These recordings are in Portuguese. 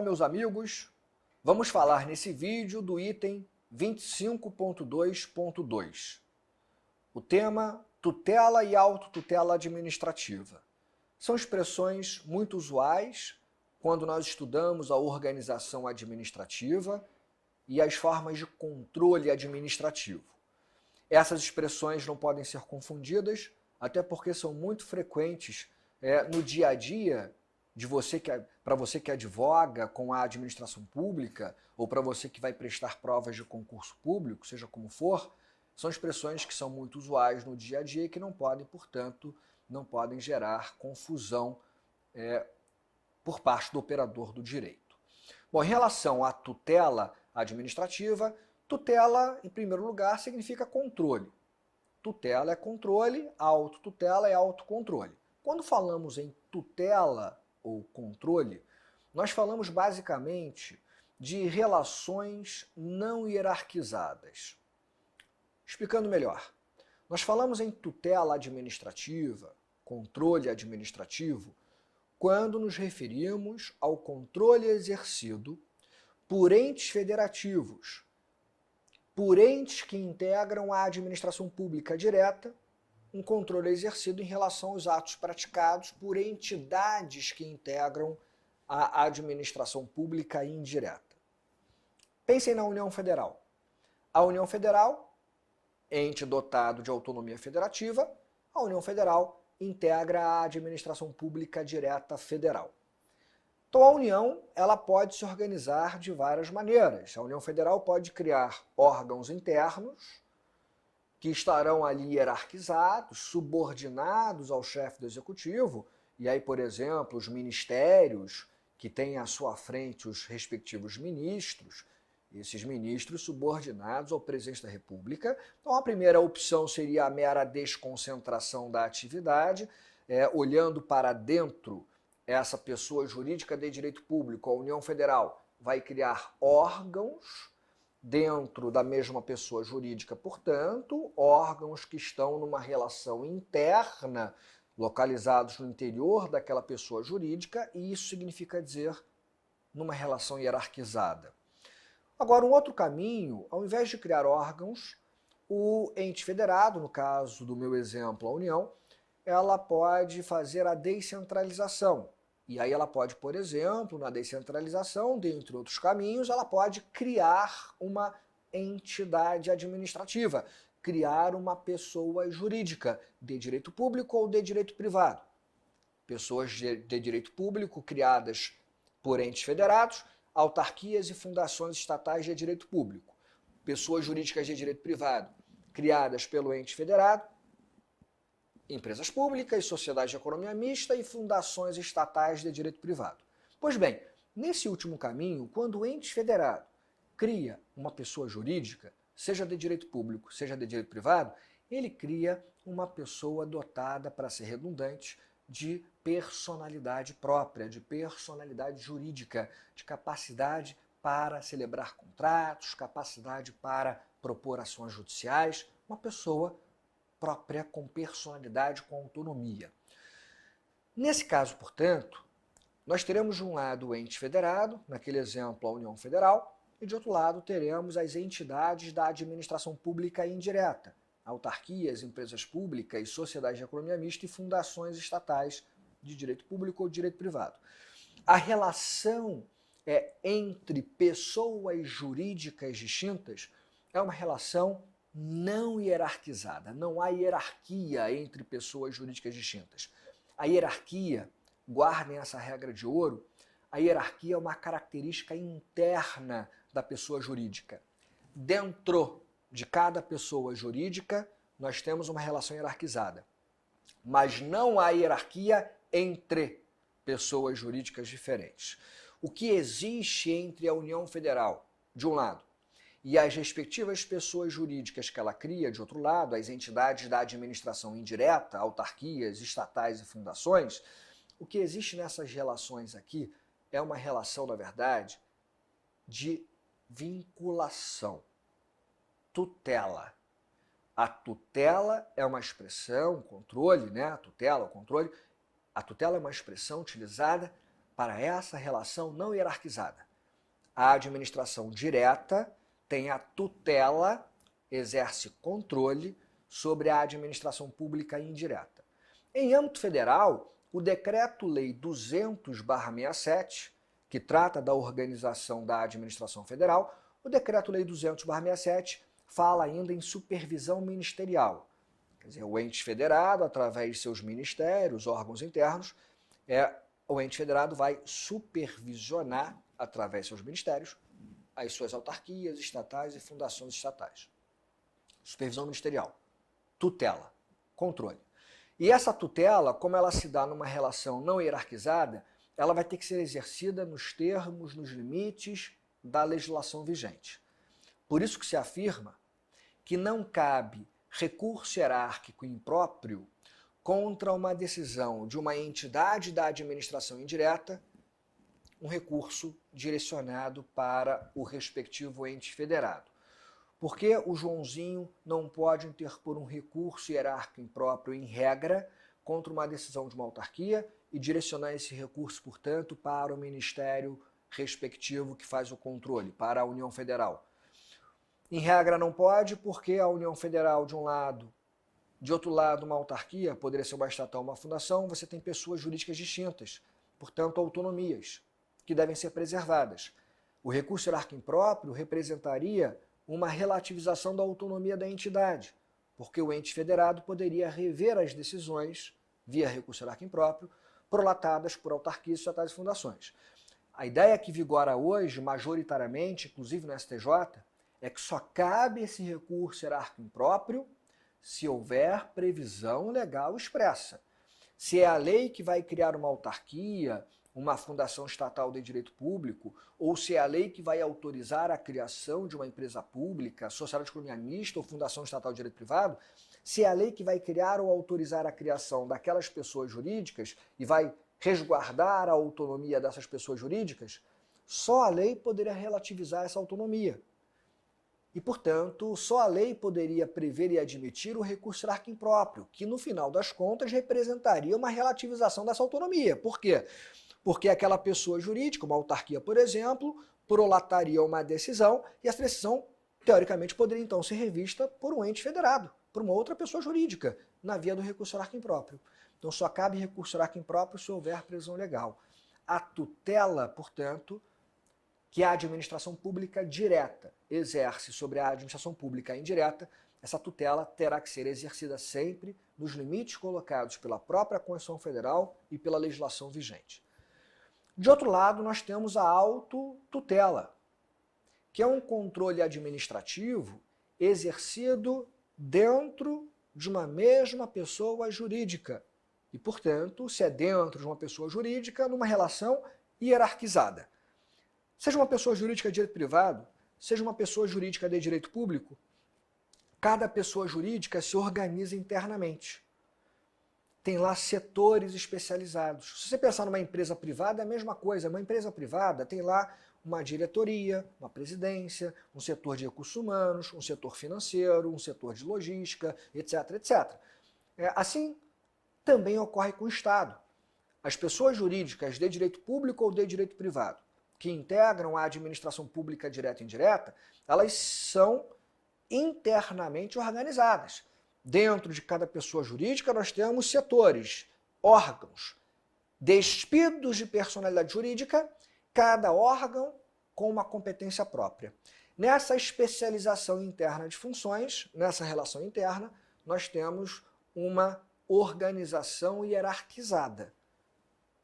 meus amigos. Vamos falar nesse vídeo do item 25.2.2. O tema tutela e autotutela administrativa. São expressões muito usuais quando nós estudamos a organização administrativa e as formas de controle administrativo. Essas expressões não podem ser confundidas, até porque são muito frequentes no dia a dia de para você que advoga com a administração pública ou para você que vai prestar provas de concurso público, seja como for, são expressões que são muito usuais no dia a dia e que não podem, portanto, não podem gerar confusão por parte do operador do direito. Bom, em relação à tutela administrativa, tutela, em primeiro lugar, significa controle. Tutela é controle, autotutela é autocontrole. Quando falamos em tutela ou controle, nós falamos basicamente de relações não hierarquizadas. Explicando melhor, nós falamos em tutela administrativa, controle administrativo, quando nos referimos ao controle exercido por entes federativos, por entes que integram a administração pública direta, um controle exercido em relação aos atos praticados por entidades que integram a administração pública indireta. Pensem na União Federal. A União Federal, ente dotado de autonomia federativa, a União Federal integra a administração pública direta federal. Então a União ela pode se organizar de várias maneiras. A União Federal pode criar órgãos internos que estarão ali hierarquizados, subordinados ao chefe do executivo, e aí, por exemplo, os ministérios que têm à sua frente os respectivos ministros, esses ministros subordinados ao presidente da República. Então a primeira opção seria a mera desconcentração da atividade, olhando para dentro essa pessoa jurídica de direito público, a União Federal vai criar órgãos dentro da mesma pessoa jurídica, portanto, órgãos que estão numa relação interna, localizados no interior daquela pessoa jurídica, e isso significa dizer numa relação hierarquizada. Agora, um outro caminho, ao invés de criar órgãos, o ente federado, no caso do meu exemplo, a União, ela pode fazer a descentralização. E aí ela pode, por exemplo, na descentralização, dentre outros caminhos, ela pode criar uma entidade administrativa, criar uma pessoa jurídica de direito público ou de direito privado. Pessoas de direito público criadas por entes federados, autarquias e fundações estatais de direito público. Pessoas jurídicas de direito privado, criadas pelo ente federado, empresas públicas, sociedades de economia mista e fundações estatais de direito privado. Pois bem, nesse último caminho, quando o ente federado cria uma pessoa jurídica, seja de direito público, seja de direito privado, ele cria uma pessoa dotada, para ser redundante, de personalidade própria, de personalidade jurídica, de capacidade para celebrar contratos, capacidade para propor ações judiciais, uma pessoa própria, com personalidade, com autonomia. Nesse caso, portanto, nós teremos de um lado o ente federado, naquele exemplo a União Federal, e de outro lado teremos as entidades da administração pública indireta, autarquias, empresas públicas, sociedades de economia mista e fundações estatais de direito público ou de direito privado. A relação entre pessoas jurídicas distintas é uma relação não hierarquizada, não há hierarquia entre pessoas jurídicas distintas. A hierarquia, guardem essa regra de ouro, a hierarquia é uma característica interna da pessoa jurídica. Dentro de cada pessoa jurídica, nós temos uma relação hierarquizada, mas não há hierarquia entre pessoas jurídicas diferentes. O que existe entre a União Federal, de um lado, e as respectivas pessoas jurídicas que ela cria, de outro lado, as entidades da administração indireta, autarquias, estatais e fundações, o que existe nessas relações aqui é uma relação, na verdade, de vinculação, tutela. A tutela é uma expressão, controle, né? A tutela, o controle. A tutela é uma expressão utilizada para essa relação não hierarquizada. A administração direta tem a tutela, exerce controle sobre a administração pública indireta. Em âmbito federal, o Decreto-Lei 200/67, que trata da organização da administração federal, o Decreto-Lei 200/67 fala ainda em supervisão ministerial. Quer dizer, o ente federado, através de seus ministérios, órgãos internos, o ente federado vai supervisionar, através de seus ministérios, as suas autarquias estatais e fundações estatais. Supervisão ministerial, tutela, controle. E essa tutela, como ela se dá numa relação não hierarquizada, ela vai ter que ser exercida nos termos, nos limites da legislação vigente. Por isso que se afirma que não cabe recurso hierárquico impróprio contra uma decisão de uma entidade da administração indireta, um recurso direcionado para o respectivo ente federado. Porque o Joãozinho não pode interpor um recurso hierárquico impróprio em regra contra uma decisão de uma autarquia e direcionar esse recurso, portanto, para o ministério respectivo que faz o controle, para a União Federal. Em regra não pode, porque a União Federal de um lado, de outro lado uma autarquia, poderia ser uma estatal ou uma fundação, você tem pessoas jurídicas distintas, portanto autonomias, que devem ser preservadas. O recurso hierárquico impróprio representaria uma relativização da autonomia da entidade, porque o ente federado poderia rever as decisões, via recurso hierárquico impróprio, prolatadas por autarquias, estatais e fundações. A ideia que vigora hoje, majoritariamente, inclusive no STJ, é que só cabe esse recurso hierárquico impróprio se houver previsão legal expressa. Se é a lei que vai criar uma autarquia, uma fundação estatal de direito público, ou se é a lei que vai autorizar a criação de uma empresa pública, sociedade de economia mista ou fundação estatal de direito privado, se é a lei que vai criar ou autorizar a criação daquelas pessoas jurídicas e vai resguardar a autonomia dessas pessoas jurídicas, só a lei poderia relativizar essa autonomia. E, portanto, só a lei poderia prever e admitir o recurso hierárquico impróprio, que, no final das contas, representaria uma relativização dessa autonomia. Por quê? Porque aquela pessoa jurídica, uma autarquia, por exemplo, prolataria uma decisão e essa decisão, teoricamente, poderia, então, ser revista por um ente federado, por uma outra pessoa jurídica, na via do recurso hierárquico impróprio. Então, só cabe recurso hierárquico impróprio se houver previsão legal. A tutela, portanto, que a administração pública direta exerce sobre a administração pública indireta, essa tutela terá que ser exercida sempre nos limites colocados pela própria Constituição Federal e pela legislação vigente. De outro lado, nós temos a autotutela, que é um controle administrativo exercido dentro de uma mesma pessoa jurídica. E, portanto, se é dentro de uma pessoa jurídica, numa relação hierarquizada. Seja uma pessoa jurídica de direito privado, seja uma pessoa jurídica de direito público, cada pessoa jurídica se organiza internamente. Tem lá setores especializados. Se você pensar numa empresa privada, é a mesma coisa. Uma empresa privada tem lá uma diretoria, uma presidência, um setor de recursos humanos, um setor financeiro, um setor de logística, etc, etc. Assim também ocorre com o Estado. As pessoas jurídicas de direito público ou de direito privado, que integram a administração pública direta e indireta, elas são internamente organizadas. Dentro de cada pessoa jurídica nós temos setores, órgãos, despidos de personalidade jurídica, cada órgão com uma competência própria. Nessa especialização interna de funções, nessa relação interna, nós temos uma organização hierarquizada.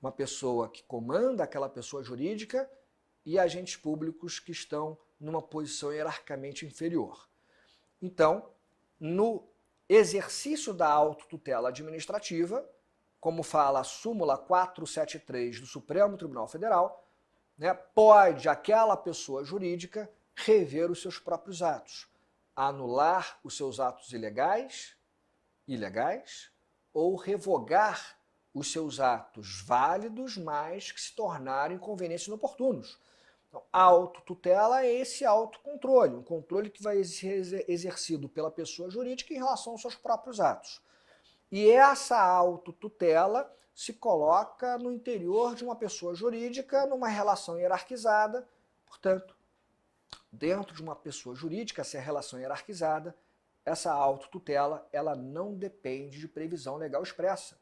Uma pessoa que comanda aquela pessoa jurídica e agentes públicos que estão numa posição hierarquicamente inferior. Então, no exercício da autotutela administrativa, como fala a súmula 473 do Supremo Tribunal Federal, pode aquela pessoa jurídica rever os seus próprios atos, anular os seus atos ilegais, ou revogar os seus atos válidos, mas que se tornarem inconvenientes e inoportunos. Então, a autotutela é esse autocontrole, um controle que vai ser exercido pela pessoa jurídica em relação aos seus próprios atos. E essa autotutela se coloca no interior de uma pessoa jurídica numa relação hierarquizada. Portanto, dentro de uma pessoa jurídica, se a relação é hierarquizada, essa autotutela ela não depende de previsão legal expressa.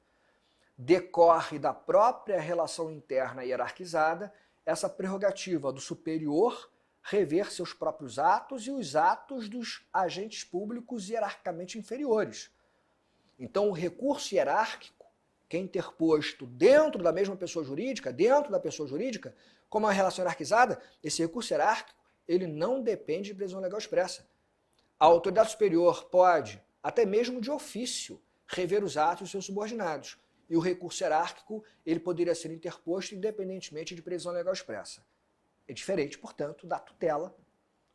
Decorre da própria relação interna hierarquizada essa prerrogativa do superior rever seus próprios atos e os atos dos agentes públicos hierarquicamente inferiores. Então, o recurso hierárquico, que é interposto dentro da mesma pessoa jurídica, dentro da pessoa jurídica, como é uma relação hierarquizada, esse recurso hierárquico ele não depende de previsão legal expressa. A autoridade superior pode, até mesmo de ofício, rever os atos dos seus subordinados. E o recurso hierárquico ele poderia ser interposto independentemente de previsão legal expressa. É diferente, portanto, da tutela,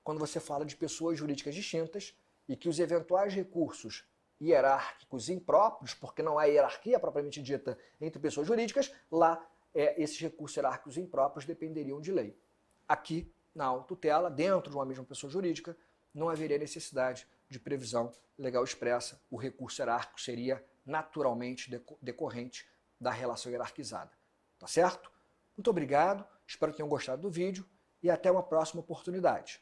quando você fala de pessoas jurídicas distintas e que os eventuais recursos hierárquicos impróprios, porque não há hierarquia propriamente dita entre pessoas jurídicas, lá esses recursos hierárquicos impróprios dependeriam de lei. Aqui, na autotutela, dentro de uma mesma pessoa jurídica, não haveria necessidade de previsão legal expressa. O recurso hierárquico seria naturalmente decorrente da relação hierarquizada. Tá certo? Muito obrigado, espero que tenham gostado do vídeo e até uma próxima oportunidade.